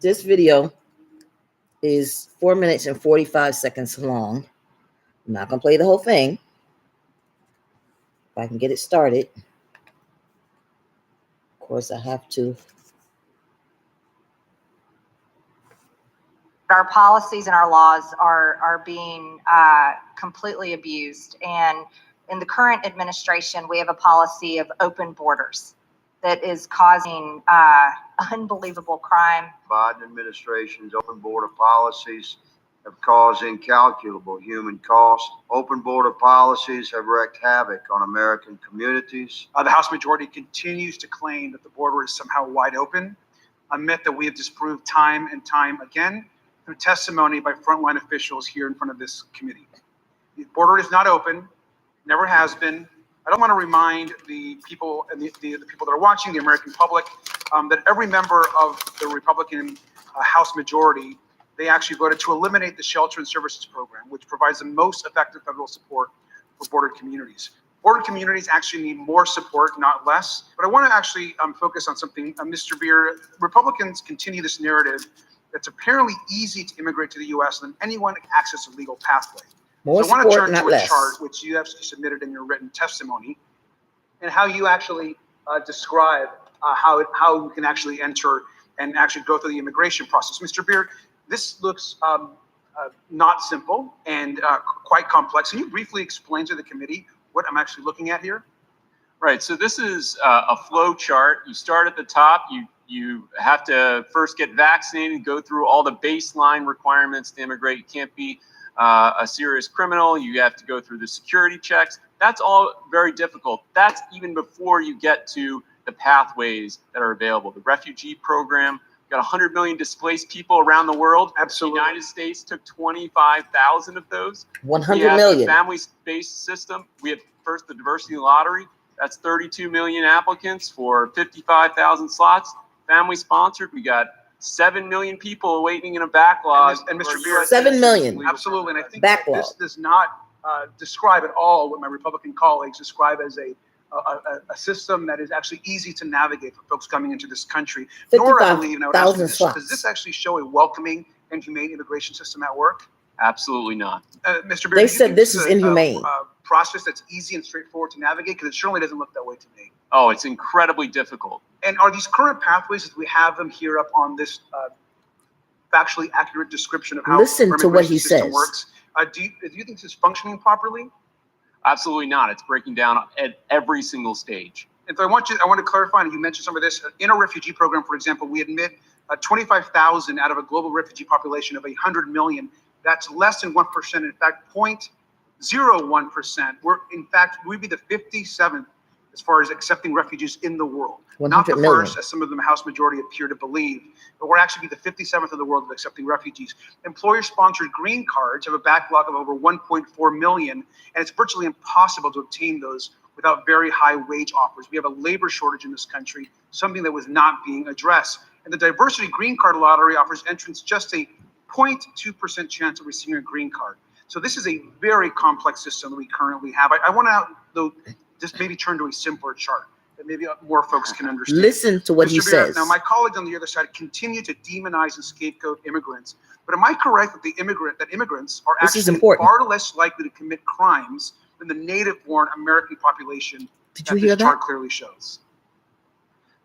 This video is 4 minutes and 45 seconds long. I'm not going to play the whole thing. If I can get it started. Of course, I have to. Our policies and our laws are being completely abused. And in the current administration, we have a policy of open borders that is causing unbelievable crime. Biden administration's open border policies have caused incalculable human cost. Open border policies have wreaked havoc on American communities. The House majority continues to claim that the border is somehow wide open, a myth that we have disproved time and time again through testimony by frontline officials here in front of this committee. The border is not open, never has been. I don't want to remind the people and the people that are watching, the American public, that every member of the Republican House majority, they actually voted to eliminate the Shelter and Services Program, which provides the most effective federal support for border communities. Border communities actually need more support, not less. But I want to actually focus on something, Mr. Beer. Republicans continue this narrative that's apparently easy to immigrate to the U.S. and anyone can access a legal pathway. More so I want to turn not to a less. chart which you actually submitted in your written testimony, and how you actually describe how you can actually enter and actually go through the immigration process. Mr. Beard, this looks not simple and quite complex. Can you briefly explain to the committee what I'm actually looking at here? Right. So this is a flow chart. You start at the top. You have to first get vaccinated, go through all the baseline requirements to immigrate. You can't be a serious criminal. You have to go through the security checks. That's all very difficult. That's even before you get to the pathways that are available. The refugee program, got 100 million displaced people around the world. Absolutely. The United States took 25,000 of those. 100 we have million. The family-based system. We have first the diversity lottery. That's 32 million applicants for 55,000 slots. Family sponsored. We got 7 million people waiting in a backlog. And Mr. Beard, 7 million. Absolutely. And I think backlog. This does not describe at all what my Republican colleagues describe as a system that is actually easy to navigate for folks coming into this country. Nor, I believe, and I would ask you this, does this actually show a welcoming and humane immigration system at work? Absolutely not. Mr. Beard, They said this is inhumane. Process that's easy and straightforward to navigate, because it certainly doesn't look that way to me. Oh, it's incredibly difficult. And are these current pathways, as we have them here up on this factually accurate description of how Listen to what he says. Works, do you think this is functioning properly? Absolutely not. It's breaking down at every single stage. And so I want to clarify, and you mentioned some of this, in our refugee program, for example, we admit 25,000 out of a global refugee population of 100 million. That's less than 1%. In fact, 0.01%. We'd be the 57th as far as accepting refugees in the world. Not the first, as some of the House majority appear to believe, but we're actually the 57th in the world of accepting refugees. Employer-sponsored green cards have a backlog of over 1.4 million, and it's virtually impossible to obtain those without very high wage offers. We have a labor shortage in this country, something that was not being addressed. And the diversity green card lottery offers entrants just a 0.2% chance of receiving a green card. So this is a very complex system that we currently have. I want to, though, just maybe turn to a simpler chart that maybe more folks can understand. Listen to what he says. Now, my colleagues on the other side continue to demonize and scapegoat immigrants. But am I correct that immigrants are actually far less likely to commit crimes than the native-born American population that this chart clearly shows?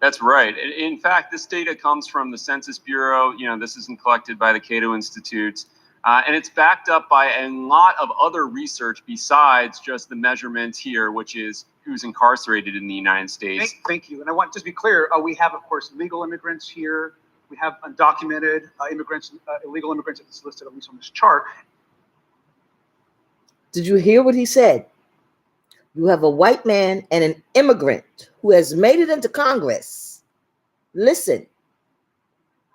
That's right. In fact, this data comes from the Census Bureau. You know, this isn't collected by the Cato Institute. And it's backed up by a lot of other research besides just the measurement here, which is who's incarcerated in the United States. Thank you. And I want to be clear, we have, of course, legal immigrants here. We have undocumented immigrants, illegal immigrants that's listed at least on this chart. Did you hear what he said? You have a white man and an immigrant who has made it into Congress. Listen.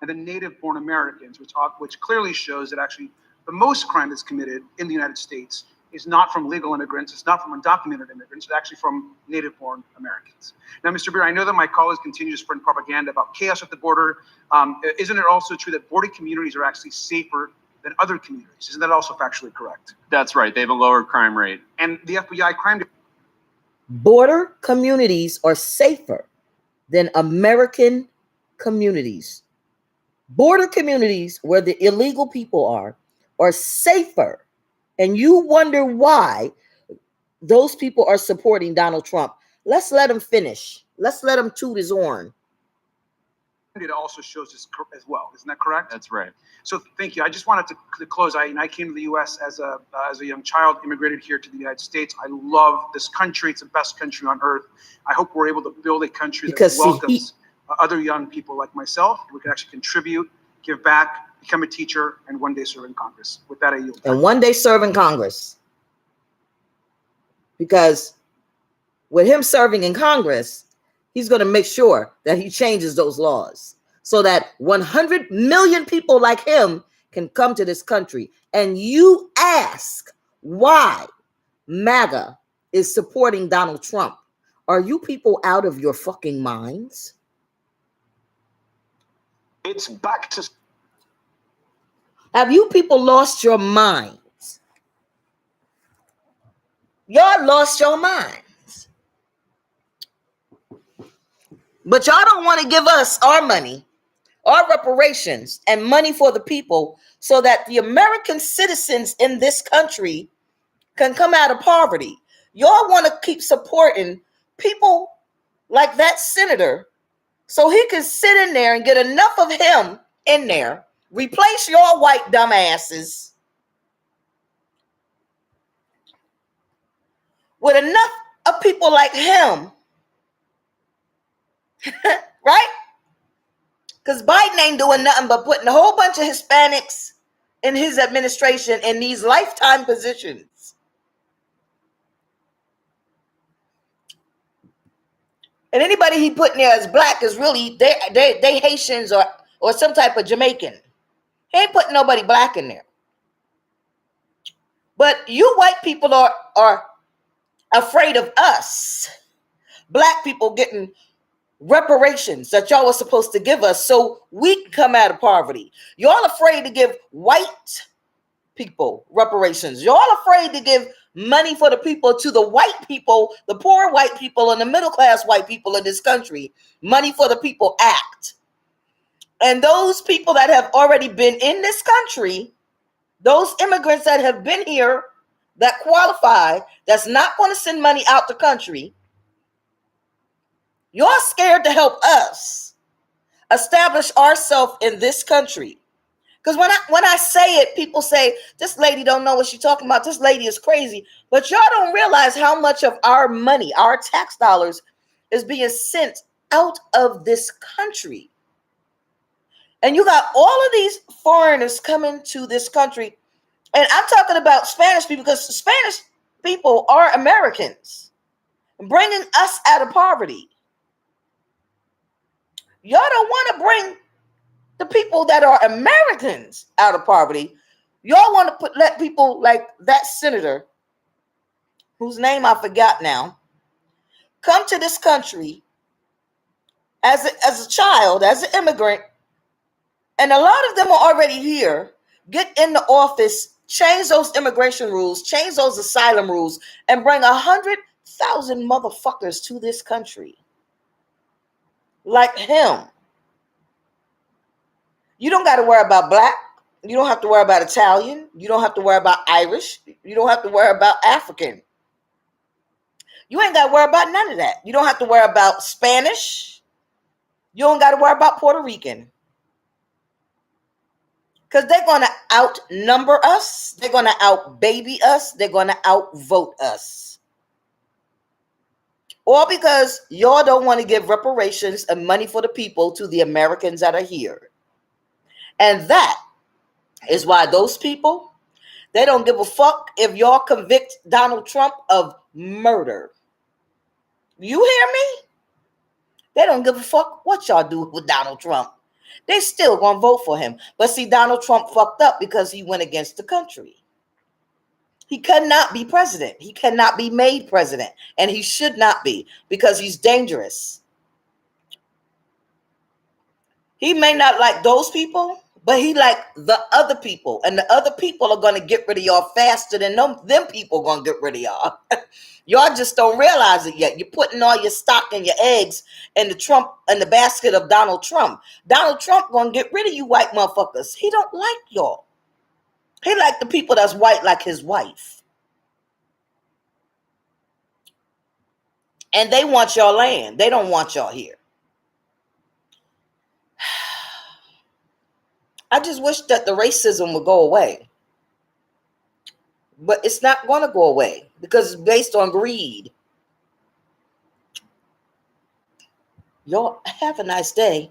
And the native-born Americans, which clearly shows that actually the most crime that's committed in the United States is not from legal immigrants, it's not from undocumented immigrants, it's actually from native-born Americans. Now, Mr. Beer, I know that my colleagues continue to spread propaganda about chaos at the border. Isn't it also true that border communities are actually safer than other communities? Isn't that also factually correct? That's right. They have a lower crime rate. And the FBI crime... Border communities are safer than American communities. border communities where the illegal people are safer. And you wonder why those people are supporting Donald Trump. Let's let him finish. Let's let him toot his horn. It also shows this as well. Isn't that correct? That's right. So thank you. I just wanted to close. I came to the U.S. as a young child, immigrated here to the United States. I love this country. It's the best country on earth. I hope we're able to build a country that welcomes other young people like myself. We can actually contribute, give back, become a teacher, and one day serve in Congress. With that, I yield. And one day serve in Congress. Because with him serving in Congress, he's going to make sure that he changes those laws so that 100 million people like him can come to this country. And you ask why MAGA is supporting Donald Trump. Are you people out of your fucking minds? It's back to... Have you people lost your minds? Y'all lost your minds. But y'all don't want to give us our money, our reparations, and money for the people so that the American citizens in this country can come out of poverty. Y'all want to keep supporting people like that senator so he can sit in there and get enough of him in there, replace your white dumbasses with enough of people like him, right? Because Biden ain't doing nothing but putting a whole bunch of Hispanics in his administration in these lifetime positions. And anybody he put in there as black is really, they Haitians or some type of Jamaican. He ain't putting nobody black in there. But you white people are afraid of us, black people, getting reparations that y'all were supposed to give us so we can come out of poverty. Y'all afraid to give white people reparations. Y'all afraid to give money for the people to the white people, the poor white people and the middle class white people in this country. Money for the People Act. And those people that have already been in this country, those immigrants that have been here, that qualify, that's not going to send money out the country, you're scared to help us establish ourselves in this country. Because when I say it, people say, this lady don't know what she's talking about. This lady is crazy. But y'all don't realize how much of our money, our tax dollars, is being sent out of this country. And you got all of these foreigners coming to this country. And I'm talking about Spanish people, because Spanish people are Americans, bringing us out of poverty. Y'all don't want to bring the people that are Americans out of poverty. Y'all want to let people like that senator, whose name I forgot now, come to this country as a child, as an immigrant, and a lot of them are already here, get in the office, change those immigration rules, change those asylum rules, and bring 100,000 motherfuckers to this country. Like him. You don't got to worry about black. You don't have to worry about Italian. You don't have to worry about Irish. You don't have to worry about African. You ain't got to worry about none of that. You don't have to worry about Spanish. You don't got to worry about Puerto Rican. Because they're going to outnumber us. They're going to outbaby us. They're going to outvote us. All because y'all don't want to give reparations and money for the people to the Americans that are here. And that is why those people, they don't give a fuck if y'all convict Donald Trump of murder. You hear me? They don't give a fuck what y'all do with Donald Trump. They still gonna vote for him. But see, Donald Trump fucked up because he went against the country. He cannot be president. He cannot be made president. And he should not be, because he's dangerous. He may not like those people, But he like the other people, and the other people are gonna get rid of y'all faster than them people gonna get rid of y'all. Y'all just don't realize it yet. You're putting all your stock and your eggs in the basket of Donald Trump. Donald Trump gonna get rid of you white motherfuckers. He don't like y'all. He like the people that's white like his wife. And they want your land. They don't want y'all here. I just wish that the racism would go away. But it's not going to go away because it's based on greed. Y'all have a nice day.